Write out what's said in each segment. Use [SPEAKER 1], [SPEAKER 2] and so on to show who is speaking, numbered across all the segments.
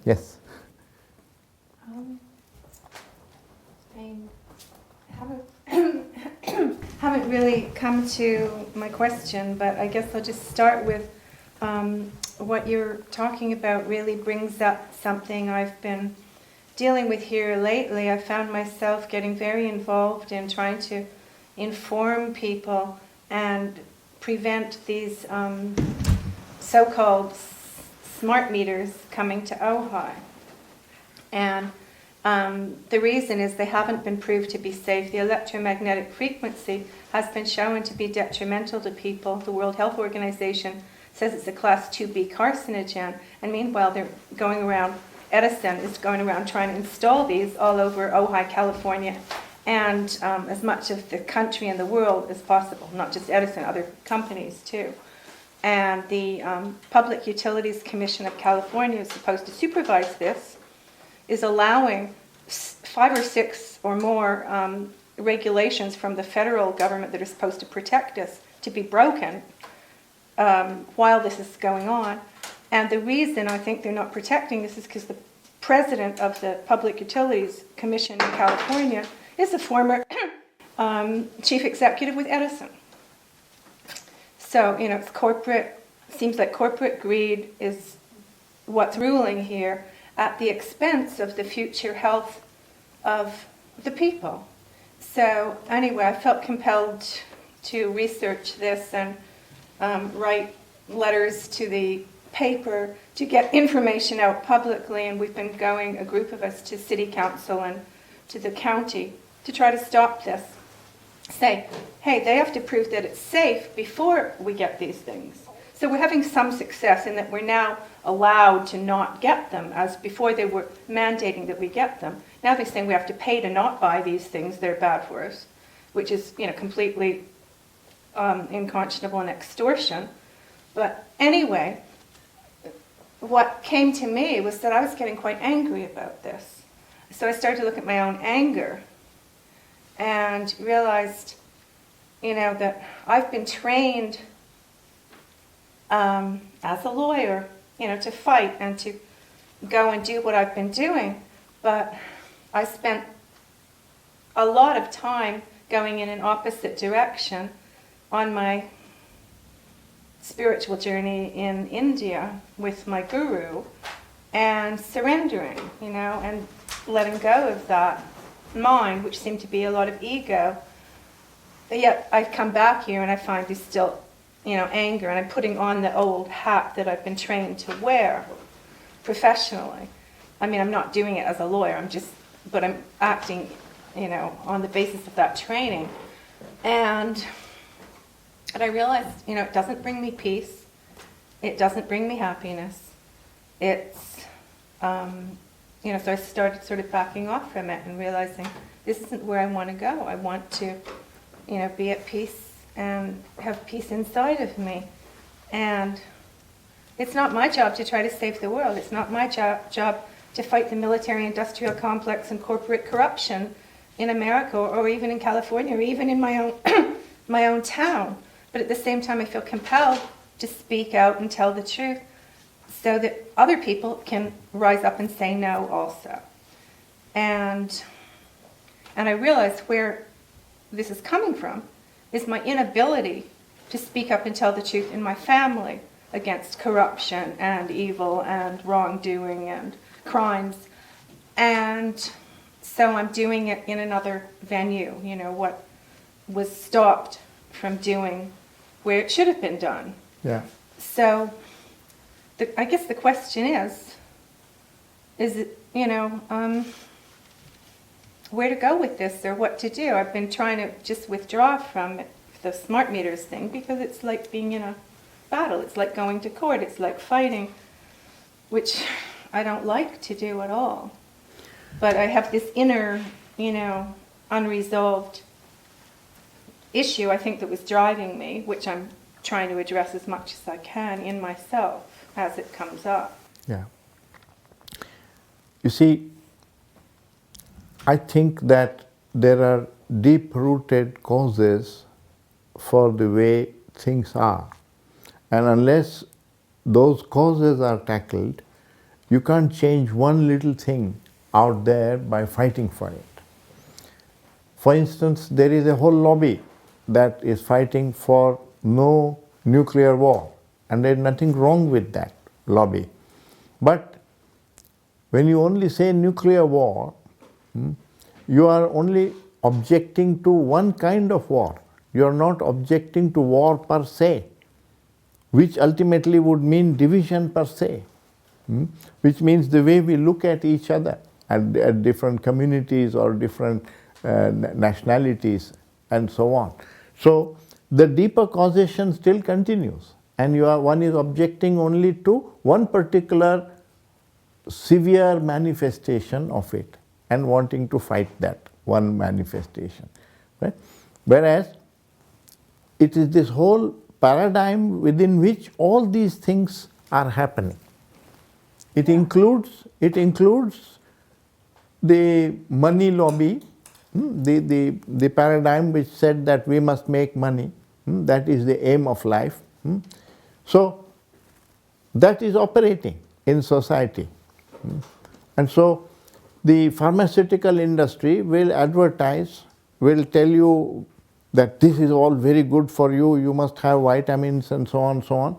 [SPEAKER 1] Yes.
[SPEAKER 2] I haven't really come to my question, but I guess I'll just start with what you're talking about really brings up something I've been dealing with here lately. I found myself getting very involved in trying to inform people and prevent these so-called smart meters coming to Ojai. And the reason is they haven't been proved to be safe. The electromagnetic frequency has been shown to be detrimental to people. The World Health Organization says it's a class 2B carcinogen, and meanwhile they're going around, Edison is going around trying to install these all over Ojai, California, and as much of the country and the world as possible, not just Edison, other companies too. And the Public Utilities Commission of California is supposed to supervise this, is allowing 5 or 6 or more regulations from the federal government that are supposed to protect us to be broken while this is going on. And the reason I think they're not protecting this is because the president of the Public Utilities Commission in California is a former chief executive with Edison. So, it's corporate, seems like corporate greed is what's ruling here at the expense of the future health of the people. So anyway, I felt compelled to research this and write letters to the paper to get information out publicly, and we've been going, a group of us, to city council and to the county to try to stop this. Say, hey, they have to prove that it's safe before we get these things. So we're having some success in that we're now allowed to not get them, as before they were mandating that we get them. Now they're saying we have to pay to not buy these things that are bad for us, which is completely unconscionable and extortion. But anyway, what came to me was that I was getting quite angry about this. So I started to look at my own anger and realized, that I've been trained as a lawyer, to fight and to go and do what I've been doing. But I spent a lot of time going in an opposite direction on my spiritual journey in India with my guru, and surrendering, and letting go of that mind, which seemed to be a lot of ego. But yet I've come back here and I find there's still, anger, and I'm putting on the old hat that I've been trained to wear professionally. I mean, I'm not doing it as a lawyer, but I'm acting, on the basis of that training. And I realized, it doesn't bring me peace. It doesn't bring me happiness. It's, so I started sort of backing off from it and realizing this isn't where I want to go. I want to, be at peace and have peace inside of me. And it's not my job to try to save the world. It's not my job to fight the military-industrial complex and corporate corruption in America, or even in California, or even in my own my own town. But at the same time, I feel compelled to speak out and tell the truth so that other people can rise up and say no also. And I realize where this is coming from is my inability to speak up and tell the truth in my family against corruption and evil and wrongdoing and crimes. And so I'm doing it in another venue, what was stopped from doing where it should have been done.
[SPEAKER 1] Yeah.
[SPEAKER 2] So I guess the question is it, where to go with this or what to do. I've been trying to just withdraw from it, the smart meters thing, because it's like being in a battle. It's like going to court. It's like fighting, which I don't like to do at all. But I have this inner, unresolved issue, I think, that was driving me, which I'm trying to address as much as I can in myself as it comes up.
[SPEAKER 1] Yeah. You see, I think that there are deep-rooted causes for the way things are. And unless those causes are tackled, You can't change one little thing out there by fighting for it. For instance, there is a whole lobby that is fighting for no nuclear war, and there is nothing wrong with that lobby. But when you only say nuclear war, you are only objecting to one kind of war. You are not objecting to war per se, which ultimately would mean division per se, which means the way we look at each other, at different communities or different nationalities and so on. So the deeper causation still continues, and one is objecting only to one particular severe manifestation of it and wanting to fight that one manifestation. Right? Whereas it is this whole paradigm within which all these things are happening. It includes the money lobby, the paradigm which said that we must make money, that is the aim of life. So that is operating in society. And so the pharmaceutical industry will advertise, will tell you that this is all very good for you, you must have vitamins and so on and so on.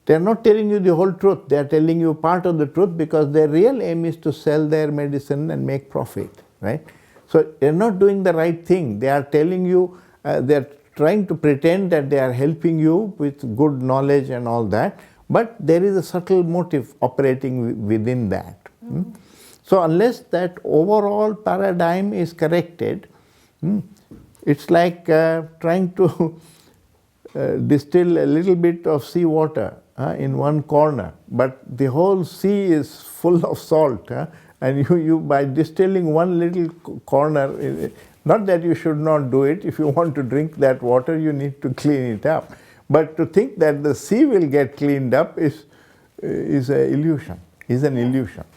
[SPEAKER 1] They are not telling you the whole truth, they are telling you part of the truth, because their real aim is to sell their medicine and make profit, right? So they are not doing the right thing. They are telling you, they are trying to pretend that they are helping you with good knowledge and all that, but there is a subtle motive operating within that. So unless that overall paradigm is corrected, it's like trying to distill a little bit of seawater in one corner, but the whole sea is full of salt, and you by distilling one little corner, not that you should not do it. If you want to drink that water, you need to clean it up. But to think that the sea will get cleaned up is an illusion.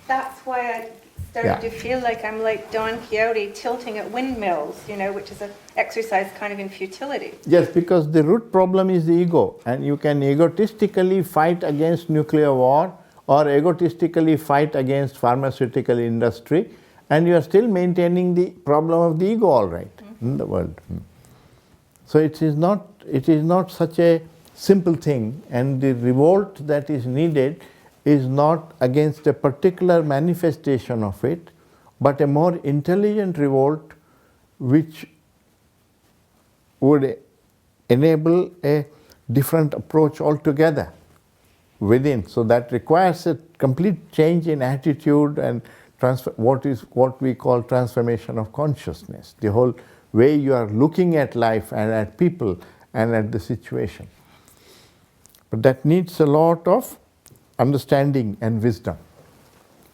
[SPEAKER 2] That's why I started to feel like I'm like Don Quixote tilting at windmills, which is an exercise kind of in futility.
[SPEAKER 1] Yes, because the root problem is the ego, and you can egotistically fight against nuclear war or egotistically fight against pharmaceutical industry, and you are still maintaining the problem of the ego, all right, in the world. So it is not such a simple thing, and the revolt that is needed is not against a particular manifestation of it, but a more intelligent revolt which would enable a different approach altogether within. So that requires a complete change in attitude and what we call transformation of consciousness, the whole way you are looking at life and at people and at the situation. But that needs a lot of understanding and wisdom,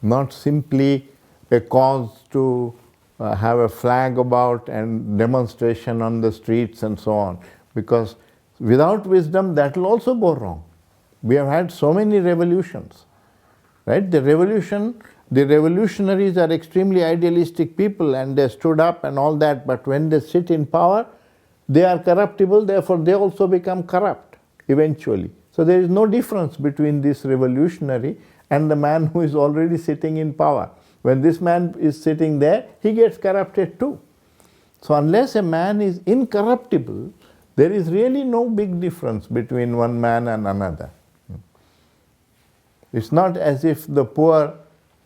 [SPEAKER 1] not simply a cause to have a flag about and demonstration on the streets and so on, because without wisdom that will also go wrong. We have had so many revolutions, right? The revolutionaries are extremely idealistic people, and they stood up and all that, but when they sit in power, they are corruptible, therefore they also become corrupt eventually. So there is no difference between this revolutionary and the man who is already sitting in power. When this man is sitting there, he gets corrupted too. So unless a man is incorruptible, there is really no big difference between one man and another. It's not as if the poor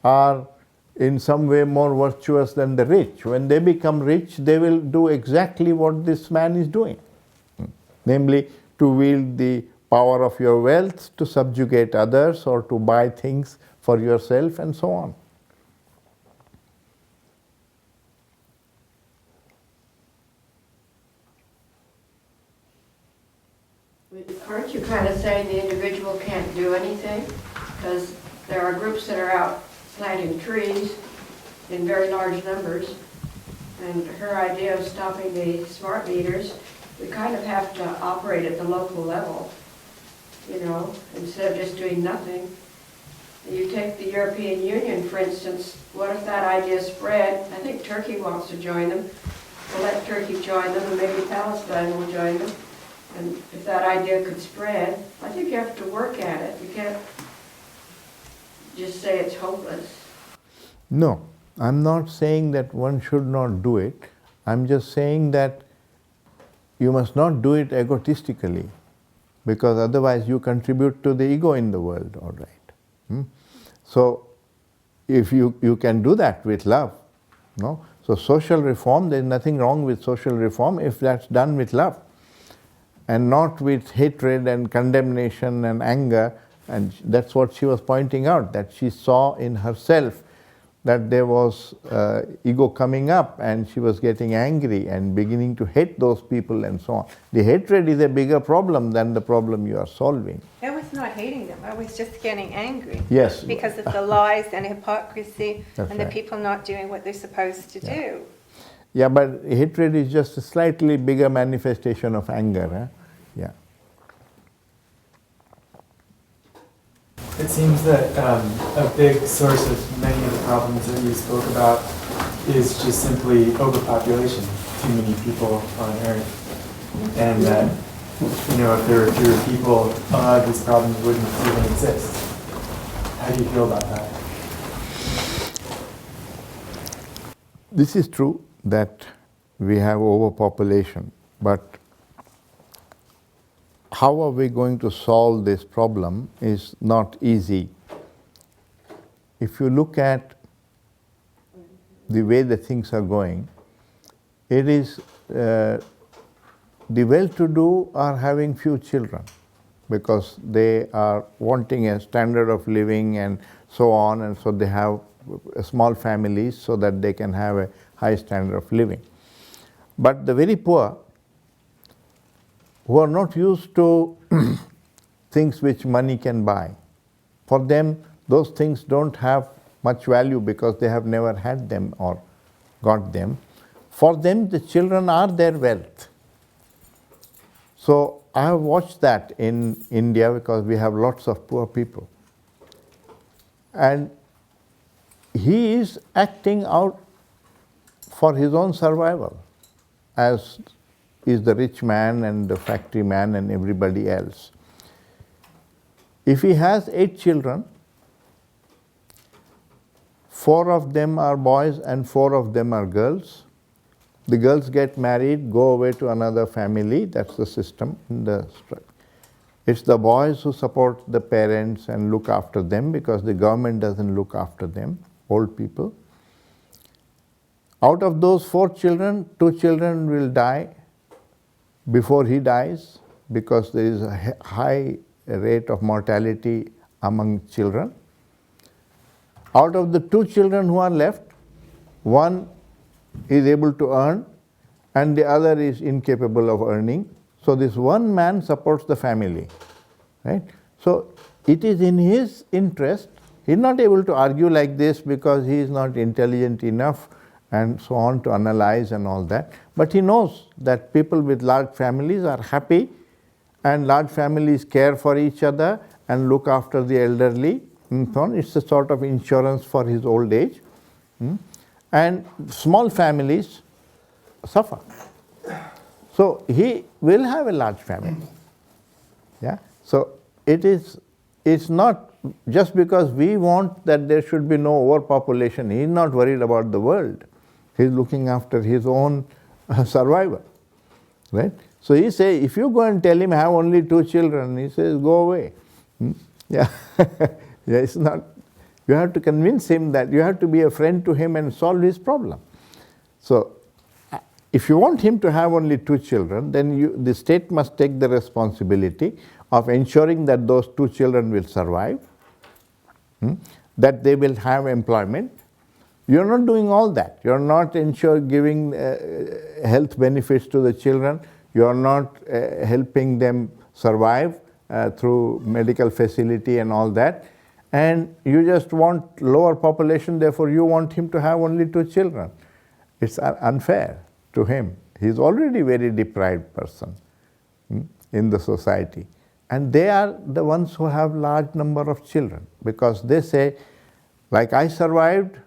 [SPEAKER 1] are in some way more virtuous than the rich. When they become rich, they will do exactly what this man is doing, namely to wield the power of your wealth to subjugate others or to buy things for yourself and so on.
[SPEAKER 3] Aren't you kind of saying the individual can't do anything? Because there are groups that are out planting trees in very large numbers, and her idea of stopping the smart meters, we kind of have to operate at the local level. Instead of just doing nothing. You take the European Union, for instance, what if that idea spread? I think Turkey wants to join them. We'll let Turkey join them, and maybe Palestine will join them. And if that idea could spread, I think you have to work at it. You just say it's hopeless.
[SPEAKER 1] No, I'm not saying that one should not do it. I'm just saying that you must not do it egotistically, because otherwise you contribute to the ego in the world, all right. So if you can do that with love, no? So social reform, there's nothing wrong with social reform if that's done with love and not with hatred and condemnation and anger. And that's what she was pointing out, that she saw in herself that there was ego coming up and she was getting angry and beginning to hate those people and so on. The hatred is a bigger problem than the problem you are solving.
[SPEAKER 2] I was not hating them, I was just getting angry.
[SPEAKER 1] Yes.
[SPEAKER 2] Because of the lies and hypocrisy
[SPEAKER 1] That's
[SPEAKER 2] and the
[SPEAKER 1] right.
[SPEAKER 2] people not doing what they're supposed to do.
[SPEAKER 1] Yeah, but hatred is just a slightly bigger manifestation of anger. Huh? Yeah.
[SPEAKER 4] It seems that a big source of many of the problems that you spoke about is just simply overpopulation, too many people on Earth. And that, you know, if there were fewer people, a lot of these problems wouldn't even exist. How do you feel about that?
[SPEAKER 1] This is true that we have overpopulation, but how are we going to solve this problem is not easy. If you look at the way the things are going, it is the well-to-do are having few children because they are wanting a standard of living and so on, and so they have small families so that they can have a high standard of living. But the very poor, who are not used to things which money can buy, for them those things don't have much value because they have never had them or got them. For them the children are their wealth. So I have watched that in India because we have lots of poor people. And he is acting out for his own survival, as is the rich man and the factory man and everybody else. If he has 8 children, 4 of them are boys and 4 of them are girls. The girls get married, go away to another family. That's the system. It's the boys who support the parents and look after them because the government doesn't look after them, old people. Out of those 4 children, 2 children will die before he dies because there is a high rate of mortality among children. Out of the 2 children who are left, one is able to earn and the other is incapable of earning. So this one man supports the family, right? So it is in his interest. He is not able to argue like this because he is not intelligent enough and so on to analyze and all that. But he knows that people with large families are happy and large families care for each other and look after the elderly and so on. It's a sort of insurance for his old age. And small families suffer. So he will have a large family. Yeah. So it's not just because we want that there should be no overpopulation. He is not worried about the world. He is looking after his own survival, right? So he says, if you go and tell him have only 2 children, he says, go away. Yeah, yeah. It's not. You have to convince him that you have to be a friend to him and solve his problem. So if you want him to have only 2 children, then the state must take the responsibility of ensuring that those 2 children will survive, that they will have employment. You are not doing all that. You are not giving health benefits to the children. You are not helping them survive through medical facility and all that. And you just want lower population, therefore you want him to have only 2 children. It's unfair to him. He is already a very deprived person in the society. And they are the ones who have large number of children because they say, like I survived,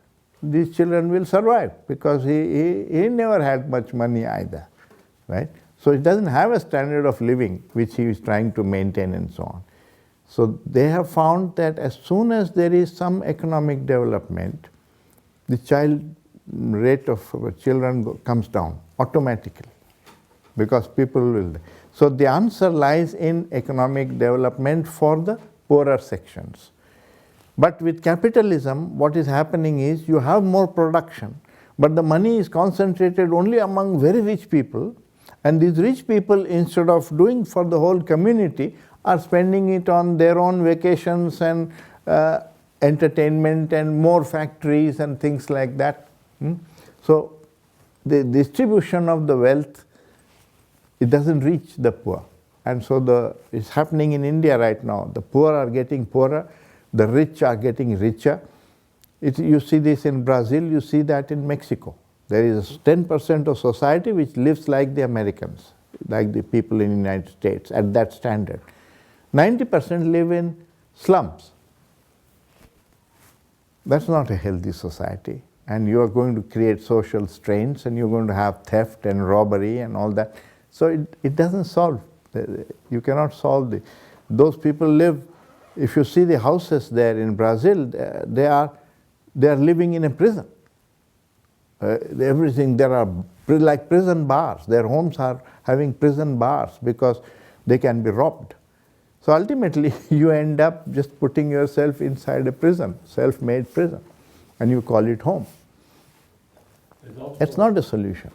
[SPEAKER 1] these children will survive because he never had much money either, right? So he doesn't have a standard of living which he is trying to maintain and so on. So they have found that as soon as there is some economic development, the child rate of children comes down automatically, because people will. So the answer lies in economic development for the poorer sections. But with capitalism, what is happening is you have more production, but the money is concentrated only among very rich people, and these rich people, instead of doing for the whole community, are spending it on their own vacations and entertainment and more factories and things like that. So the distribution of the wealth, it doesn't reach the poor. And so it's happening in India right now. The poor are getting poorer, the rich are getting richer. You see this in Brazil, you see that in Mexico. There is 10% of society which lives like the Americans, like the people in the United States, at that standard. 90% live in slums. That's not a healthy society. And you are going to create social strains, and you're going to have theft and robbery and all that. So it doesn't solve. You cannot solve those people live. If you see the houses there in Brazil, they are living in a prison. Everything, there are like prison bars. Their homes are having prison bars because they can be robbed. So ultimately, you end up just putting yourself inside a prison, self-made prison, and you call it home. It's not a solution.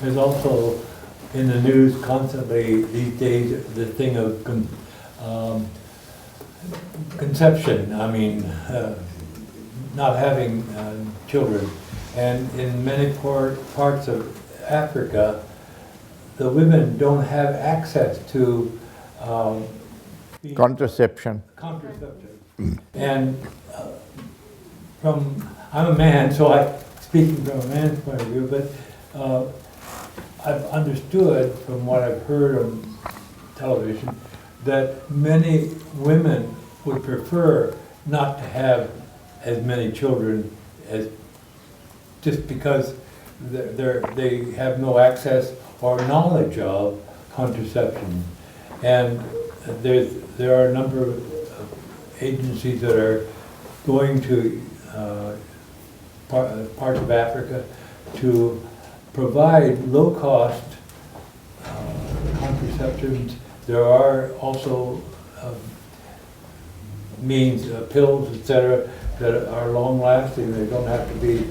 [SPEAKER 5] There's also in the news constantly these days the thing of conception. I mean, not having children. And in many parts of Africa, the women don't have access to
[SPEAKER 1] Contraception.
[SPEAKER 5] And I'm a man, so I'm speaking from a man's point of view, but I've understood from what I've heard on television that many women would prefer not to have as many children as just because they have no access or knowledge of contraception. And there are a number of agencies that are going to parts of Africa to provide low-cost contraceptions. There are also means, pills, etc., that are long-lasting. They don't have to be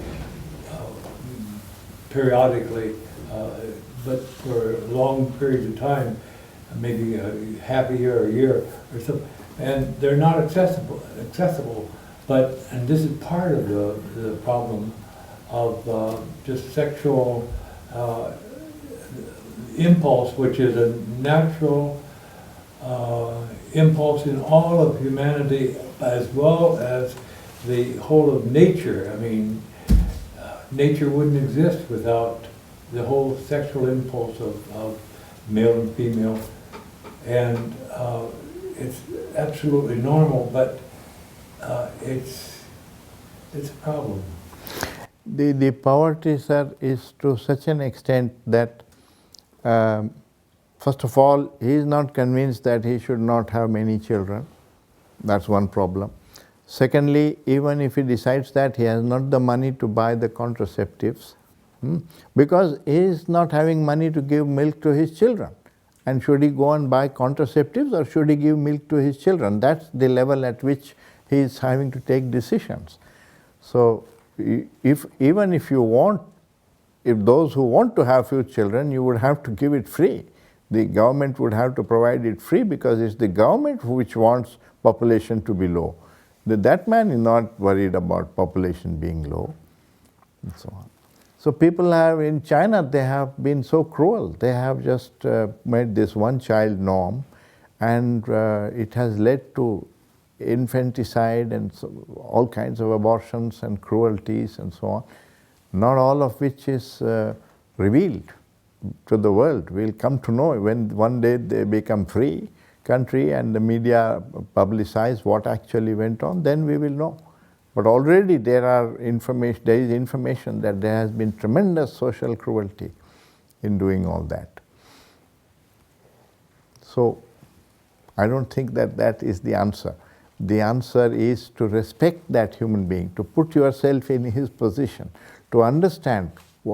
[SPEAKER 5] periodically, but for long periods of time, maybe half a year or a year or so. And they're not accessible. But, and this is part of the problem of just sexual impulse, which is a natural impulse in all of humanity, as well as the whole of nature. I mean, nature wouldn't exist without the whole sexual impulse of male and female. And it's absolutely normal, but it's a problem.
[SPEAKER 1] The poverty, sir, is to such an extent that first of all, he is not convinced that he should not have many children. That's one problem. Secondly, even if he decides that, he has not the money to buy the contraceptives, because he is not having money to give milk to his children. And should he go and buy contraceptives, or should he give milk to his children? That's the level at which he is having to take decisions. So even if those who want to have few children, you would have to give it free. The government would have to provide it free, because it's the government which wants population to be low. That man is not worried about population being low, and so on. So people have, in China, they have been so cruel. They have just made this one-child norm, and it has led to infanticide and all kinds of abortions and cruelties and so on, not all of which is revealed to the world. We'll come to know when one day they become free country and the media publicize what actually went on, then we will know. But already there is information that there has been tremendous social cruelty in doing all that. So I don't think that that is the answer. The answer is to respect that human being, to put yourself in his position, to understand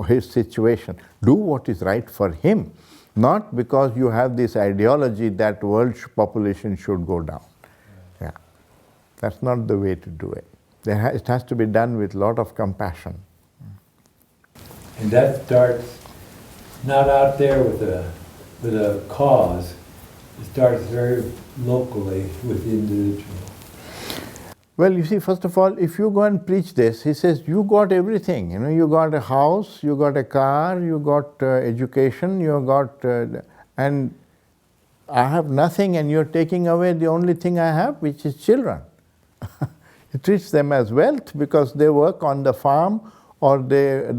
[SPEAKER 1] his situation, do what is right for him, not because you have this ideology that world population should go down. Yeah. That's not the way to do it. It has to be done with a lot of compassion.
[SPEAKER 5] And that starts not out there with a cause. It starts very locally with the individual.
[SPEAKER 1] Well, you see, first of all, if you go and preach this, he says, you got everything. You know, you got a house, you got a car, you got education, you got, and I have nothing, and you're taking away the only thing I have, which is children. He treats them as wealth because they work on the farm, or they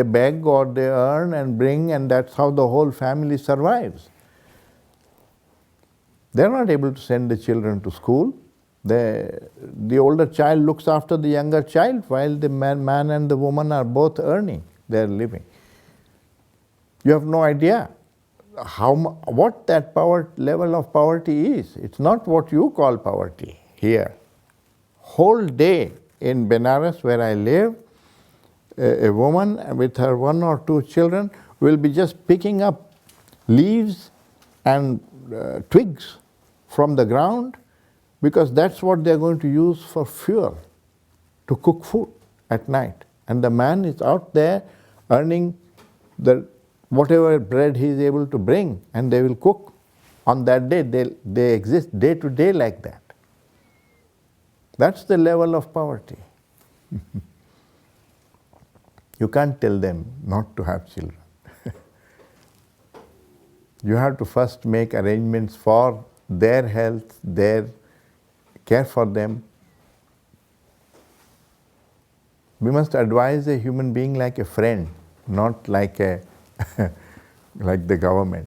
[SPEAKER 1] beg, or they earn and bring, and that's how the whole family survives. They're not able to send the children to school. The older child looks after the younger child while the man and the woman are both earning their living. You have no idea what that level of poverty is. It's not what you call poverty here. Whole day in Benares, where I live, a woman with her 1 or 2 children will be just picking up leaves and twigs from the ground, because that's what they're going to use for fuel to cook food at night. And the man is out there earning whatever bread he is able to bring, and they will cook. On that day, they exist day to day like that. That's the level of poverty. You can't tell them not to have children. You have to first make arrangements for their health, their care for them. We must advise a human being like a friend, not like like the government.